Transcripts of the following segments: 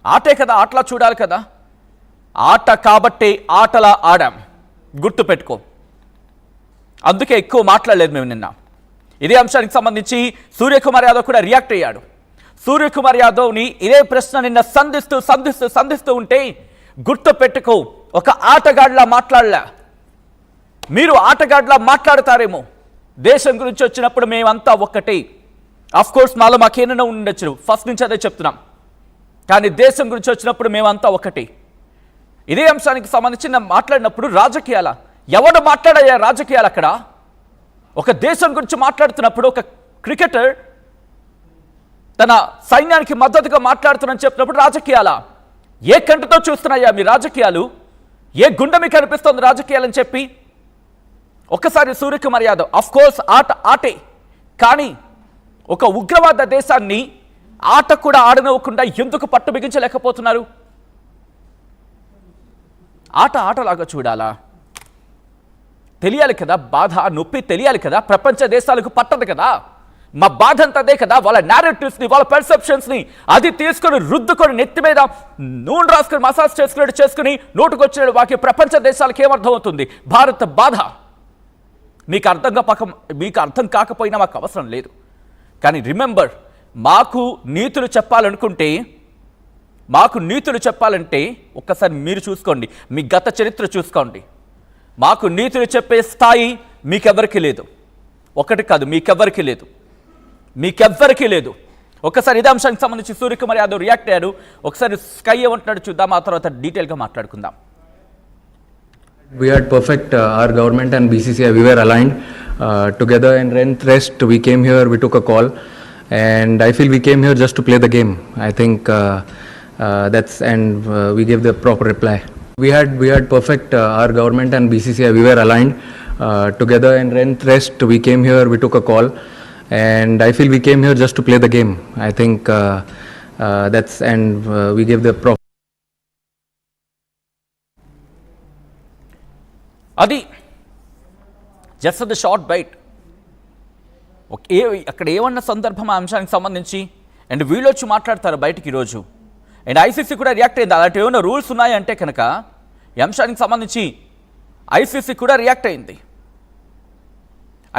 ఆటే కదా, ఆటలా చూడాలి కదా. ఆట కాబట్టి ఆటలా ఆడాం, గుర్తుపెట్టుకో. అందుకే ఎక్కువ మాట్లాడలేదు మేము నిన్న. ఇదే అంశానికి సంబంధించి సూర్యకుమార్ యాదవ్ కూడా రియాక్ట్ అయ్యాడు. సూర్యకుమార్ యాదవ్ని ఇదే ప్రశ్న నిన్న సంధిస్తూ ఉంటే, గుర్తుపెట్టుకో, ఒక ఆటగాడిలా మాట్లాడలే. మీరు ఆటగాడిలా మాట్లాడతారేమో. దేశం గురించి వచ్చినప్పుడు మేమంతా ఒక్కటే. కోర్స్ మాలో మాకేనైనా ఉండొచ్చు, ఫస్ట్ నుంచి అదే చెప్తున్నాం. కానీ దేశం గురించి వచ్చినప్పుడు మేమంతా ఒకటి. ఇదే అంశానికి సంబంధించి మాట్లాడినప్పుడు రాజకీయాల ఎవడు మాట్లాడయ్యా రాజకీయాలు అక్కడ? ఒక దేశం గురించి మాట్లాడుతున్నప్పుడు ఒక క్రికెటర్ తన సైన్యానికి మద్దతుగా మాట్లాడుతున్నానని చెప్పినప్పుడు రాజకీయాల ఏ కంటితో చూస్తున్నాయా మీ రాజకీయాలు? ఏ గుండె మీకు అనిపిస్తుంది రాజకీయాలని చెప్పి? ఒక్కసారి సూర్యకుమార్ యాదవ్ కోర్స్ ఆటే, కానీ ఒక ఉగ్రవాద దేశాన్ని ఆట కూడా ఆడనివ్వకుండా ఎందుకు పట్టు బిగించలేకపోతున్నారు? ఆటలాగా చూడాలా? తెలియాలి కదా, బాధ నొప్పి తెలియాలి కదా. ప్రపంచ దేశాలకు పట్టదు కదా. మా బాధ అంతా అదే కదా. వాళ్ళ నారేటివ్స్ని, వాళ్ళ పర్సెప్షన్స్ని అది తీసుకొని రుద్దుకొని నెత్తి మీద నూనె రాసుకొని మసాజ్ చేసుకుని నోటుకు వచ్చిన వాకి ప్రపంచ దేశాలకు ఏమర్థం అవుతుంది? భారత బాధ మీకు అర్థం కాకపోయినా మాకు అవసరం లేదు. కానీ రిమెంబర్, మాకు నీతులు చెప్పాలంటే ఒక్కసారి మీరు చూసుకోండి, మీ గత చరిత్ర చూసుకోండి. మాకు నీతులు చెప్పే స్థాయి మీకెవ్వరికీ లేదు. ఒకటి కాదు, మీకెవ్వరికీ లేదు. ఒక్కసారి ఇదే అంశానికి సంబంధించి సూర్యకుమార్ యాదవ్ రియాక్ట్ అయ్యారు. ఒకసారి స్కై ఏమంటున్నాడు చూద్దాం, ఆ తర్వాత డీటెయిల్గా మాట్లాడుకుందాం. We had perfect, our government and BCCI, we were aligned together and rest. We came here, we took a call, and I feel we came here just to play the game. I think we gave the proper reply. We had perfect, our government and BCCI, we were aligned together and rest. We came here, we took a call, and I feel we came here just to play the game. I think we gave the proper. అది just the short byte. అక్కడ ఏమన్న సందర్భం ఆ అంశానికి సంబంధించి and వీళ్ళు వచ్చి మాట్లాడతారు బయటికి ఈరోజు. అండ్ ఐసీసీ కూడా రియాక్ట్ అయింది. అలాంటి ఏమైనా రూల్స్ ఉన్నాయంటే కనుక ఈ అంశానికి సంబంధించి ఐసీసీ కూడా రియాక్ట్ అయింది.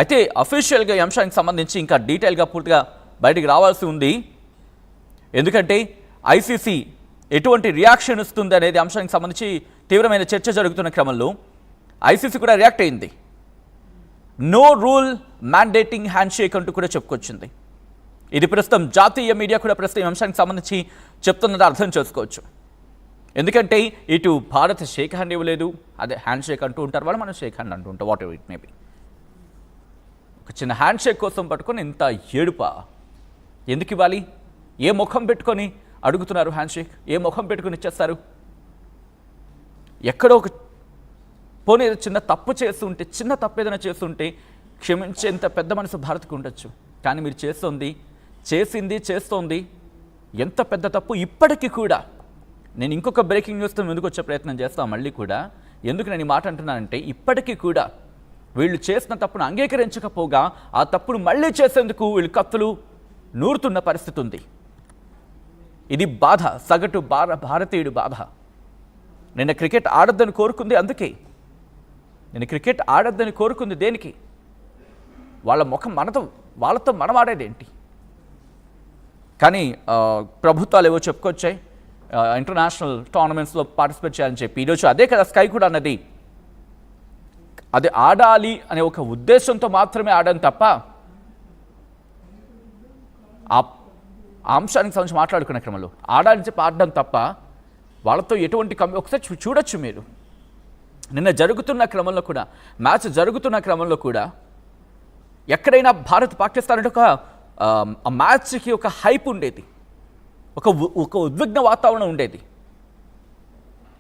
అయితే అఫీషియల్గా ఈ అంశానికి సంబంధించి ఇంకా డీటెయిల్గా పూర్తిగా బయటికి రావాల్సి ఉంది. ఎందుకంటే ఐసీసీ ఎటువంటి రియాక్షన్ ఇస్తుంది అనేది అంశానికి సంబంధించి తీవ్రమైన చర్చ జరుగుతున్న క్రమంలో ఐసీసీ కూడా రియాక్ట్ అయింది. నో రూల్ మ్యాండేటింగ్ హ్యాండ్ షేక్ అంటూ కూడా చెప్పుకొచ్చింది. ఇది ప్రస్తుతం జాతీయ మీడియా కూడా ప్రస్తుతం ఈ అంశానికి సంబంధించి చెప్తున్నది అర్థం చేసుకోవచ్చు. ఎందుకంటే ఇటు భారత్ షేక్ హ్యాండ్ ఇవ్వలేదు, అదే హ్యాండ్ షేక్ అంటూ ఉంటారు వాళ్ళు, మనం షేక్ హ్యాండ్ అంటూ ఉంటాం, what ever it may be. ఒక చిన్న హ్యాండ్ షేక్ కోసం పట్టుకొని ఇంత ఏడుపా ఎందుకు ఇవ్వాలి? ఏ ముఖం పెట్టుకొని అడుగుతున్నారు హ్యాండ్ షేక్? ఏ ముఖం పెట్టుకొని ఇచ్చేస్తారు? ఎక్కడో ఒక పోనీ చిన్న తప్పు ఏదైనా చేస్తుంటే క్షమించేంత పెద్ద మనసు భారత్కు ఉండొచ్చు. కానీ మీరు చేస్తోంది ఎంత పెద్ద తప్పు. ఇప్పటికీ కూడా నేను ఇంకొక బ్రేకింగ్ న్యూస్తో ముందుకు వచ్చే ప్రయత్నం చేస్తాను మళ్ళీ కూడా. ఎందుకు నేను ఈ మాట అంటున్నానంటే, ఇప్పటికీ కూడా వీళ్ళు చేసిన తప్పును అంగీకరించకపోగా ఆ తప్పును మళ్ళీ చేసేందుకు వీళ్ళు కత్తులు నూరుతున్న పరిస్థితి ఉంది. ఇది బాధ, సగటు భారతీయుడు బాధ. నిన్న క్రికెట్ ఆడొద్దని కోరుకుంది అందుకే. నేను క్రికెట్ ఆడొద్దని కోరుకుంది దేనికి? వాళ్ళ ముఖం వాళ్ళతో మనం ఆడేదేంటి? కానీ ప్రభుత్వాలు ఏవో చెప్పుకొచ్చాయి, ఇంటర్నేషనల్ టోర్నమెంట్స్లో పార్టిసిపేట్ చేయాలని చెప్పి. ఈరోజు అదే కదా స్కై కూడా అన్నది. అది ఆడాలి అనే ఒక ఉద్దేశంతో మాత్రమే ఆడని తప్ప, ఆ అంశానికి సంబంధించి మాట్లాడుకునే క్రమంలో ఆడాలని చెప్పి ఆడడం తప్ప వాళ్ళతో ఎటువంటి ఒకసారి చూడొచ్చు మీరు. నిన్న జరుగుతున్న క్రమంలో కూడా, మ్యాచ్ జరుగుతున్న క్రమంలో కూడా ఎక్కడైనా భారత్ పాకిస్తాన్ అంటే ఒక మ్యాచ్కి ఒక హైప్ ఉండేది, ఒక ఉద్విగ్న వాతావరణం ఉండేది.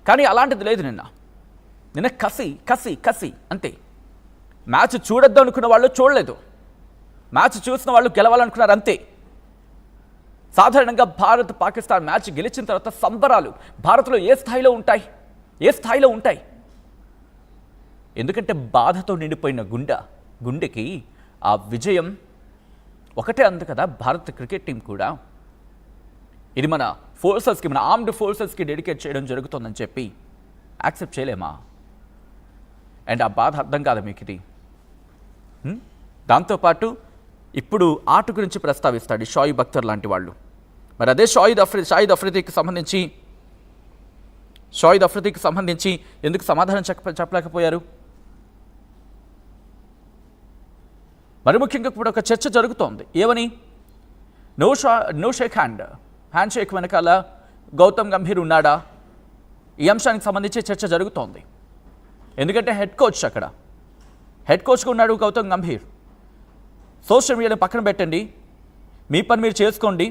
కానీ అలాంటిది లేదు. నిన్న కసి అంతే. మ్యాచ్ చూడొద్దు అనుకున్న వాళ్ళు చూడలేదు, మ్యాచ్ చూసిన వాళ్ళు గెలవాలనుకున్నారు అంతే. సాధారణంగా భారత్ పాకిస్తాన్ మ్యాచ్ గెలిచిన తర్వాత సంబరాలు భారత్లో ఏ స్థాయిలో ఉంటాయి? ఎందుకంటే బాధతో నిండిపోయిన గుండెకి ఆ విజయం ఒకటే అందు కదా భారత క్రికెట్ టీం కూడా. ఇది మన ఫోర్సెస్కి, మన ఆర్మ్డ్ ఫోర్సెస్కి డెడికేట్ చేయడం జరుగుతుందని చెప్పి యాక్సెప్ట్ చేయలేమా? అండ్ ఆ బాధ అర్థం కాదా మీకు ఇది? దాంతోపాటు ఇప్పుడు ఆట గురించి ప్రస్తావిస్తాడు షాయిబ్ అఖ్తర్ లాంటి వాళ్ళు. మరి అదే షాహిద్ అఫ్రిదీకి సంబంధించి ఎందుకు సమాధానం చెప్పలేకపోయారు? మరి ముఖ్యంగా ఇప్పుడు ఒక చర్చ జరుగుతోంది. ఏమని? నో షేక్ హ్యాండ్ షేక్ వెనకాల గౌతమ్ గంభీర్ ఉన్నాడా? ఈ అంశానికి సంబంధించి చర్చ జరుగుతోంది. ఎందుకంటే హెడ్ కోచ్గా ఉన్నాడు గౌతమ్ గంభీర్. సోషల్ మీడియాని పక్కన పెట్టండి, మీ పని మీరు చేసుకోండి,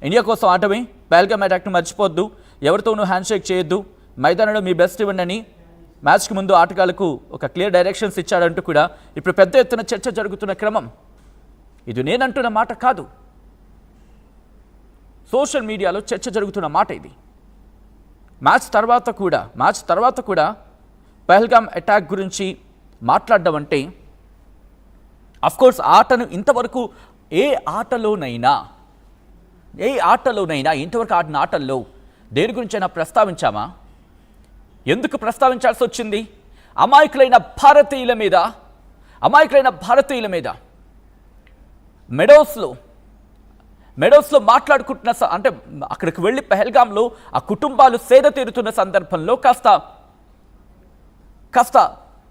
ఇండియా కోసం ఆడమే, పహల్గామ్ అటాక్ను మర్చిపోద్దు, ఎవరితోనూ హ్యాండ్ షేక్ చేయొద్దు, మైదానంలో మీ బెస్ట్ ఇవ్వండి అని మ్యాచ్కి ముందు ఆటగాళ్లకు ఒక క్లియర్ డైరెక్షన్స్ ఇచ్చాడంటూ కూడా ఇప్పుడు పెద్ద ఎత్తున చర్చ జరుగుతున్న క్రమం. ఇది నేనంటున్న మాట కాదు, సోషల్ మీడియాలో చర్చ జరుగుతున్న మాట ఇది. మ్యాచ్ తర్వాత కూడా పహల్గామ్ అటాక్ గురించి మాట్లాడడం అంటే అఫ్కోర్స్ ఆటను ఇంతవరకు ఏ ఆటలోనైనా ఇంతవరకు ఆడిన ఆటల్లో దేని గురించైనా ప్రస్తావించామా? ఎందుకు ప్రస్తావించాల్సి వచ్చింది? అమాయకులైన భారతీయుల మీద మెడోస్లో మాట్లాడుకుంటున్న అంటే అక్కడికి వెళ్ళి పహల్గామ్లో ఆ కుటుంబాలు సేద తీరుతున్న సందర్భంలో కాస్త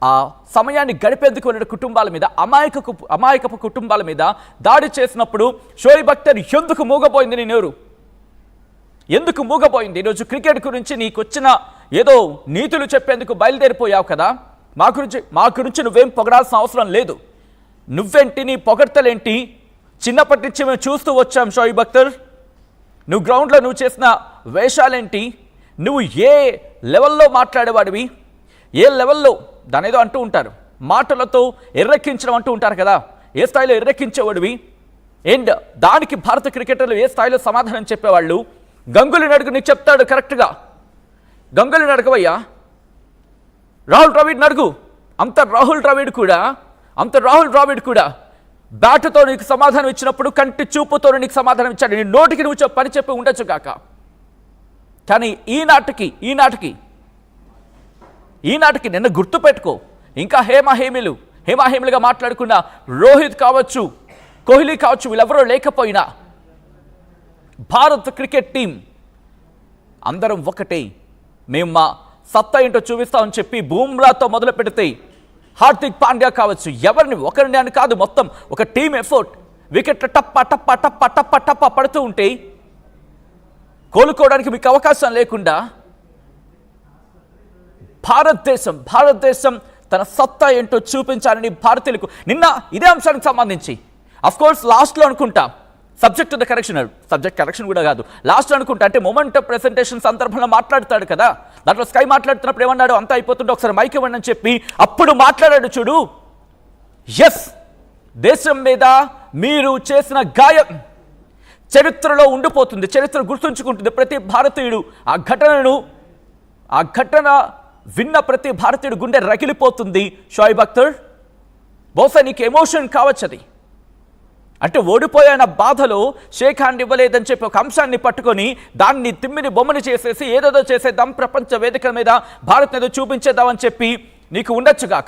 ఆ సమయాన్ని గడిపేందుకు వెళ్ళిన కుటుంబాల మీద, అమాయకపు కుటుంబాల మీద దాడి చేసినప్పుడు షోయిబ్ అఖ్తర్ ఎందుకు మూగపోయింది? నీ నోరు ఎందుకు మూగపోయింది? ఈరోజు క్రికెట్ గురించి నీకు వచ్చిన ఏదో నీతులు చెప్పేందుకు బయలుదేరిపోయావు కదా. మా గురించి నువ్వేం పొగడాల్సిన అవసరం లేదు. నువ్వేంటి, నీ పొగడ్తలేంటి? చిన్నప్పటి నుంచి మేము చూస్తూ వచ్చాం షోయిబ్ అఖ్తర్. నువ్వు గ్రౌండ్లో నువ్వు చేసిన వేషాలేంటి? నువ్వు ఏ లెవెల్లో మాట్లాడేవాడివి? ఏ లెవెల్లో దాని ఏదో అంటూ ఉంటారు, మాటలతో ఎర్రెక్కించడం అంటూ ఉంటారు కదా, ఏ స్థాయిలో ఎర్రెక్కించేవాడివి? అండ్ దానికి భారత క్రికెటర్లు ఏ స్థాయిలో సమాధానం చెప్పేవాళ్ళు? గంగూలీ నడుగు నీకు చెప్తాడు కరెక్ట్గా. గంగూలీ నడకవయ్యా, రాహుల్ ద్రావిడ్ నడుగు. అంత రాహుల్ ద్రావిడ్ కూడా బ్యాటుతో నీకు సమాధానం ఇచ్చినప్పుడు కంటి చూపుతో నీకు సమాధానం ఇచ్చాడు. నీ నోటికి నువ్వు పని చెప్పి ఉండొచ్చు కాక, కానీ ఈనాటికి నిన్న గుర్తుపెట్టుకో, ఇంకా హేమాహేమిలుగా మాట్లాడుకున్న రోహిత్ కావచ్చు, కోహ్లీ కావచ్చు, వీళ్ళెవరో లేకపోయినా భారత్ క్రికెట్ టీం అందరం ఒకటే, మేము మా సత్తా ఏంటో చూపిస్తామని చెప్పి బూమ్రాతో మొదలు పెడితే హార్దిక్ పాండ్యా కావచ్చు, ఒకరిని అని కాదు, మొత్తం ఒక టీం ఎఫర్ట్. వికెట్లు టప్ప పడుతూ ఉంటే కోలుకోవడానికి మీకు అవకాశం లేకుండా భారతదేశం తన సత్తా ఏంటో చూపించాలని భారతీయులకు నిన్న ఇదే అంశానికి సంబంధించి అఫ్కోర్స్ లాస్ట్లో అనుకుంటా సబ్జెక్ట్ కరెక్షన్ కూడా కాదు, లాస్ట్లో అనుకుంటా అంటే మొమెంట్ ప్రెజెంటేషన్ సందర్భంలో మాట్లాడతాడు కదా, దాంట్లో స్కై మాట్లాడుతున్నప్పుడు ఏమన్నాడు, అంతా అయిపోతుంటే ఒకసారి మైక్ ఇవ్వండి అని చెప్పి అప్పుడు మాట్లాడాడు చూడు. ఎస్, దేశం మీద మీరు చేసిన గాయం చరిత్రలో ఉండిపోతుంది, చరిత్ర గుర్తుంచుకుంటుంది. ప్రతి భారతీయుడు ఆ ఘటన విన్న ప్రతి భారతీయుడు గుండె రగిలిపోతుంది. షోయిబ్ అఖ్తర్, బహుశా నీకు ఎమోషన్ కావచ్చు అది, అంటే ఓడిపోయిన బాధలో షేక్ హ్యాండ్ ఇవ్వలేదని చెప్పి ఒక అంశాన్ని పట్టుకొని దాన్ని తిమ్మిని బొమ్మని చేసేసి ఏదేదో చేసేద్దాం, ప్రపంచ వేదిక మీద భారత్ ఏదో చూపించేద్దామని చెప్పి నీకు ఉండొచ్చుగా.